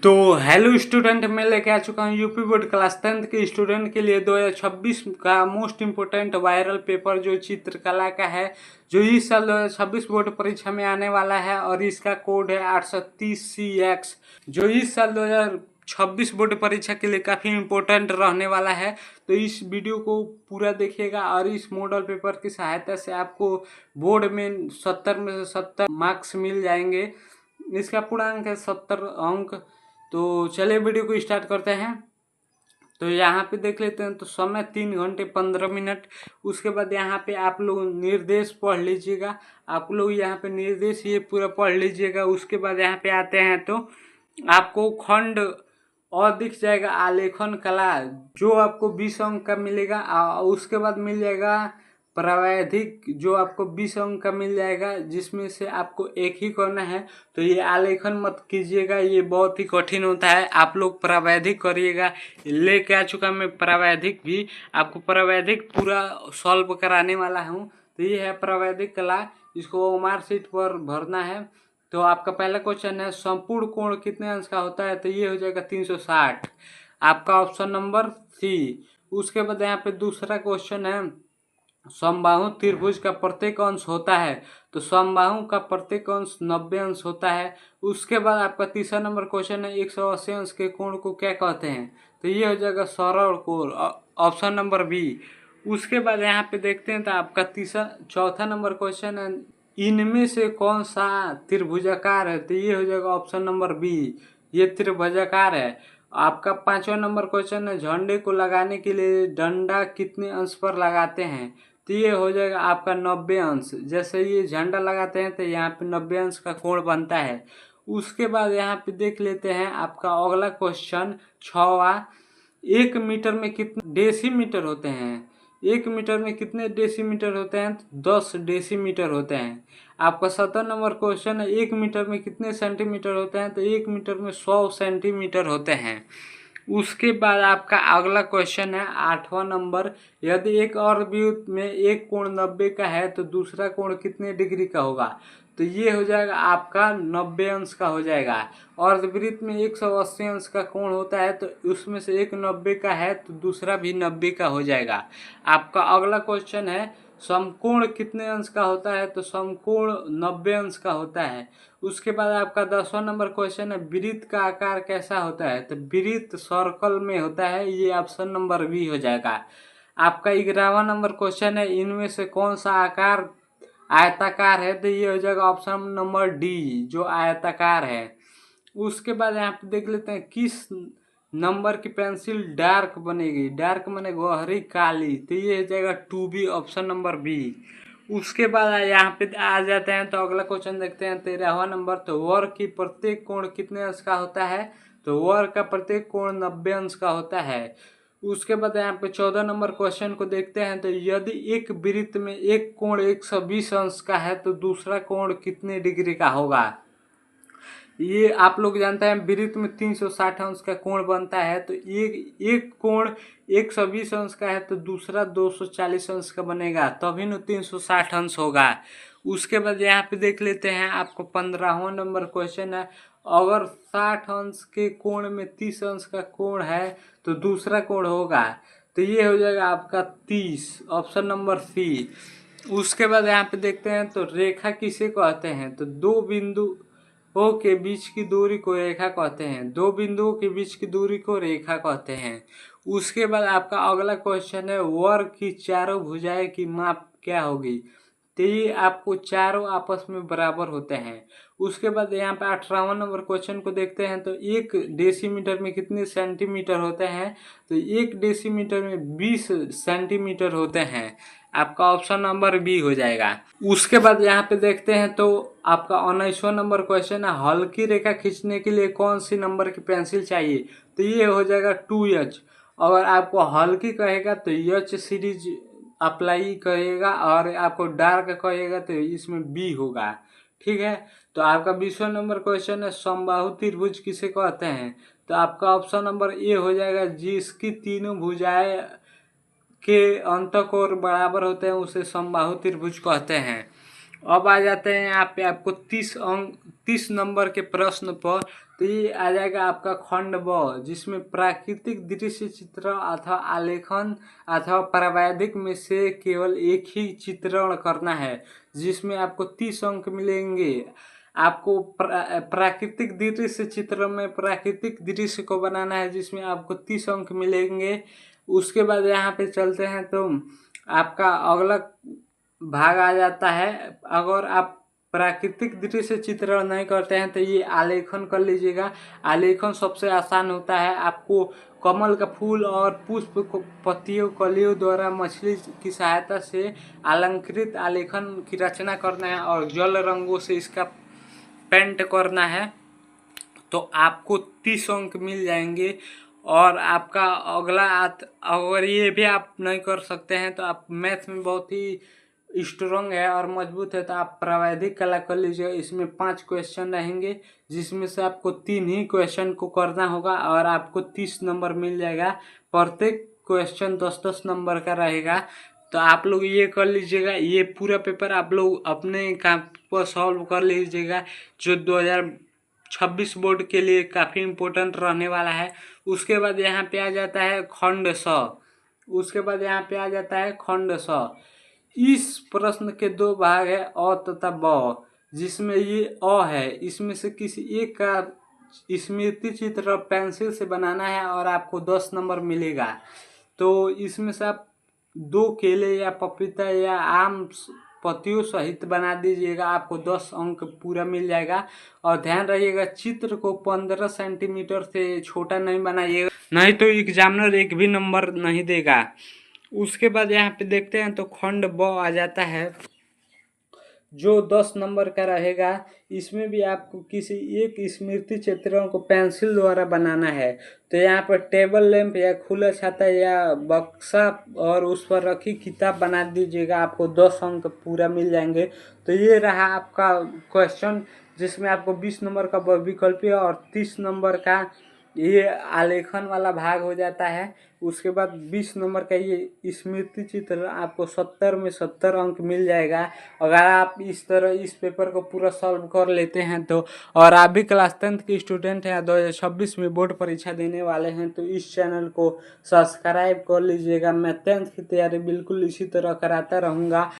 तो hello student, मैं लेके आ चुका हूँ यूपी बोर्ड क्लास 10th के स्टूडेंट के लिए 2026 का मोस्ट इम्पोर्टेंट वायरल पेपर जो चित्रकला का है, जो इस साल 2026 बोर्ड परीक्षा में आने वाला है। और इसका कोड है 830CX, जो इस साल 2026 बोर्ड परीक्षा के लिए काफ़ी इम्पोर्टेंट रहने वाला है। तो इस वीडियो को पूरा देखिएगा और इस मॉडल पेपर की सहायता से आपको बोर्ड में 70 में से 70 मार्क्स मिल जाएंगे। इसका पूर्णांक है 70 अंक। तो चलिए वीडियो को स्टार्ट करते हैं। तो यहाँ पे देख लेते हैं। तो समय 3 घंटे 15 मिनट। उसके बाद यहाँ पे आप लोग निर्देश पढ़ लीजिएगा। आप लोग यहाँ पे निर्देश ये पूरा पढ़ लीजिएगा। उसके बाद यहाँ पे आते हैं तो आपको खंड और दिख जाएगा आलेखन कला, जो आपको 20 अंक का मिलेगा। उसके बाद मिल जाएगा प्रावैधिक, जो आपको 20 अंक का मिल जाएगा, जिसमें से आपको एक ही करना है। तो ये आलेखन मत कीजिएगा, ये बहुत ही कठिन होता है। आप लोग प्रावैधिक करिएगा। लेके आ चुका मैं प्रावैधिक भी, आपको प्रावैधिक पूरा सॉल्व कराने वाला हूँ। तो ये है प्रावैधिक कला, इसको मार्कशीट पर भरना है। तो आपका पहला क्वेश्चन है, संपूर्ण कोण कितने अंश का होता है? तो ये हो जाएगा 360, आपका ऑप्शन नंबर सी। उसके बाद यहाँ पे दूसरा क्वेश्चन है, समबाहु त्रिभुज का प्रत्येक अंश होता है? तो समबाहु का प्रत्येक अंश 90 अंश होता है। उसके बाद आपका तीसरा नंबर क्वेश्चन है, 180 अंश के कोण को क्या कहते हैं? तो ये हो जाएगा सरल कोण, ऑप्शन नंबर बी। उसके बाद यहाँ पे देखते हैं तो आपका चौथा नंबर क्वेश्चन है, इनमें से कौन सा त्रिभुजाकार है? तो ये हो जाएगा ऑप्शन नंबर बी, ये त्रिभुजाकार है। आपका पांचवा नंबर क्वेश्चन है, झंडे को लगाने के लिए डंडा कितने अंश पर लगाते हैं? तो ये हो जाएगा आपका 90 अंश। जैसे ये झंडा लगाते हैं तो यहाँ पे 90 अंश का कोण बनता है। उसके बाद यहाँ पे देख लेते हैं आपका अगला क्वेश्चन 6वां, 1 मीटर में कितने डेसीमीटर होते हैं? 1 मीटर में कितने डेसीमीटर होते हैं? तो 10 डेसीमीटर होते हैं। आपका 7 नंबर क्वेश्चन है, 1 मीटर में कितने सेंटीमीटर होते हैं? तो 1 मीटर में 100 सेंटीमीटर होते हैं। उसके बाद आपका अगला क्वेश्चन है 8वां नंबर, यदि एक अर्धवृत्त में एक कोण 90 का है तो दूसरा कोण कितने डिग्री का होगा? तो ये हो जाएगा आपका 90 अंश का हो जाएगा। अर्धवृत्त में 180 अंश का कोण होता है, तो उसमें से एक 90 का है तो दूसरा भी 90 का हो जाएगा। आपका अगला क्वेश्चन है, समकोण कितने अंश का होता है? तो समकोण 90 अंश का होता है। उसके बाद आपका 10वां नंबर क्वेश्चन है, वृत्त का आकार कैसा होता है? तो वृत्त सर्कल में होता है, ये ऑप्शन नंबर बी हो जाएगा। आपका 11वां नंबर क्वेश्चन है, इनमें से कौन सा आकार आयताकार है? तो ये हो जाएगा ऑप्शन नंबर डी, जो आयताकार है। उसके बाद यहाँ पे देख लेते हैं, किस नंबर की पेंसिल डार्क बनेगी? डार्क माने गहरी काली, तो ये हो जाएगा 2B, ऑप्शन नंबर बी। उसके बाद यहाँ पे आ जाते हैं तो अगला क्वेश्चन देखते हैं 13वां नंबर, तो वर्ग की प्रत्येक कोण कितने अंश का होता है? तो वर्ग का प्रत्येक कोण 90 अंश का होता है। उसके बाद यहाँ पे 14 नंबर क्वेश्चन को देखते हैं, तो यदि एक वृत्त में एक कोण 120 अंश का है तो दूसरा कोण कितने डिग्री का होगा? ये आप लोग जानते हैं वृत्त में 360 अंश का कोण बनता है, तो एक कोण 120 अंश का है तो दूसरा 240 अंश का बनेगा, तभी न 360 अंश होगा। उसके बाद यहाँ पे देख लेते हैं आपको 15वां नंबर क्वेश्चन है, अगर 60 अंश के कोण में 30 अंश का कोण है तो दूसरा कोण होगा? तो ये हो जाएगा आपका 30, ऑप्शन नंबर सी। उसके बाद यहाँ पे देखते हैं तो रेखा किसे कहते हैं? तो दो बिंदु ओ के बीच की दूरी को रेखा कहते हैं। दो बिंदुओं के बीच की दूरी को रेखा कहते हैं। उसके बाद आपका अगला क्वेश्चन है, वर्ग की चारों भुजाएं की माप क्या होगी? तो ये आपको चारों आपस में बराबर होते हैं। उसके बाद यहाँ पे 18वां नंबर क्वेश्चन को देखते हैं, तो 1 डेसीमीटर में कितने सेंटीमीटर होते हैं? तो 1 डेसीमीटर में 20 सेंटीमीटर होते हैं। आपका ऑप्शन नंबर बी हो जाएगा। उसके बाद यहाँ पे देखते हैं तो आपका 19वां नंबर क्वेश्चन है, हल्की रेखा खींचने के लिए कौन सी नंबर की पेंसिल चाहिए? तो ये हो जाएगा 2H। अगर आपको हल्की कहेगा तो H सीरीज अप्लाई करेगा, और आपको डार्क कहेगा तो इसमें बी होगा। ठीक है। तो आपका 20वां नंबर क्वेश्चन है, समबाहु त्रिभुज किसे कहते हैं? तो आपका ऑप्शन नंबर ए हो जाएगा, जिसकी तीनों भुजाएं के अंतकोण बराबर होते हैं उसे समबाहु त्रिभुज कहते हैं। अब आ जाते हैं यहाँ पे आपको 30 नंबर के प्रश्न पर। तो ये आ जाएगा आपका खंड ब, जिसमें प्राकृतिक दृश्य चित्र अथवा आलेखन अथवा प्रावैधिक में से केवल एक ही चित्रण करना है, जिसमें आपको 30 अंक मिलेंगे। आपको प्राकृतिक दृश्य चित्र में प्राकृतिक दृश्य को बनाना है, जिसमें आपको 30 अंक मिलेंगे। उसके बाद यहाँ पे चलते हैं तो आपका अगला भाग आ जाता है। अगर आप प्राकृतिक दृश्य चित्रण नहीं करते हैं तो ये आलेखन कर लीजिएगा। आलेखन सबसे आसान होता है। आपको कमल का फूल और पुष्प को पत्तियों कलियों द्वारा मछली की सहायता से अलंकृत आलेखन की रचना करना है और जल रंगों से इसका पेंट करना है, तो आपको 30 अंक मिल जाएंगे। और आपका अगला अगर ये भी आप नहीं कर सकते हैं तो आप मैथ में बहुत ही स्ट्रॉन्ग है और मजबूत है तो आप प्रावैधिक कला कर लीजिए। इसमें 5 क्वेश्चन रहेंगे, जिसमें से आपको 3 ही क्वेश्चन को करना होगा और आपको 30 नंबर मिल जाएगा। प्रत्येक क्वेश्चन 10-10 नंबर का रहेगा। तो आप लोग ये कर लीजिएगा। ये पूरा पेपर आप लोग अपने काम पर सॉल्व कर लीजिएगा, जो 2026 बोर्ड के लिए काफ़ी इम्पोर्टेंट रहने वाला है। उसके बाद यहाँ पे आ जाता है खंड स। उसके बाद यहाँ पे आ जाता है खंड स। इस प्रश्न के 2 भाग है, अ तथा ब, जिसमें ये अ है। इसमें से किसी एक का स्मृति चित्र पेंसिल से बनाना है और आपको 10 नंबर मिलेगा। तो इसमें से आप 2 केले या पपीता या आम पत्तियों सहित बना दीजिएगा, आपको 10 अंक पूरा मिल जाएगा। और ध्यान रखिएगा, चित्र को 15 सेंटीमीटर से छोटा नहीं बनाइएगा, नहीं तो एग्जामिनर एक भी नंबर नहीं देगा। उसके बाद यहाँ पे देखते हैं तो खंड ब आ जाता है, जो 10 नंबर का रहेगा। इसमें भी आपको किसी एक स्मृति चित्रों को पेंसिल द्वारा बनाना है। तो यहाँ पर टेबल लैंप या खुला छाता या बक्सा और उस पर रखी किताब बना दीजिएगा, आपको 10 अंक पूरा मिल जाएंगे। तो ये रहा आपका क्वेश्चन, जिसमें आपको 20 नंबर का विकल्पीय और 30 नंबर का ये आलेखन वाला भाग हो जाता है। उसके बाद 20 नंबर का ये स्मृति चित्र आपको 70 में 70 अंक मिल जाएगा, अगर आप इस तरह इस पेपर को पूरा सॉल्व कर लेते हैं तो। और आप भी क्लास 10th के स्टूडेंट हैं, 2026 में बोर्ड परीक्षा देने वाले हैं, तो इस चैनल को सब्सक्राइब कर लीजिएगा। मैं 10th की तैयारी बिल्कुल इसी तरह कराता रहूँगा।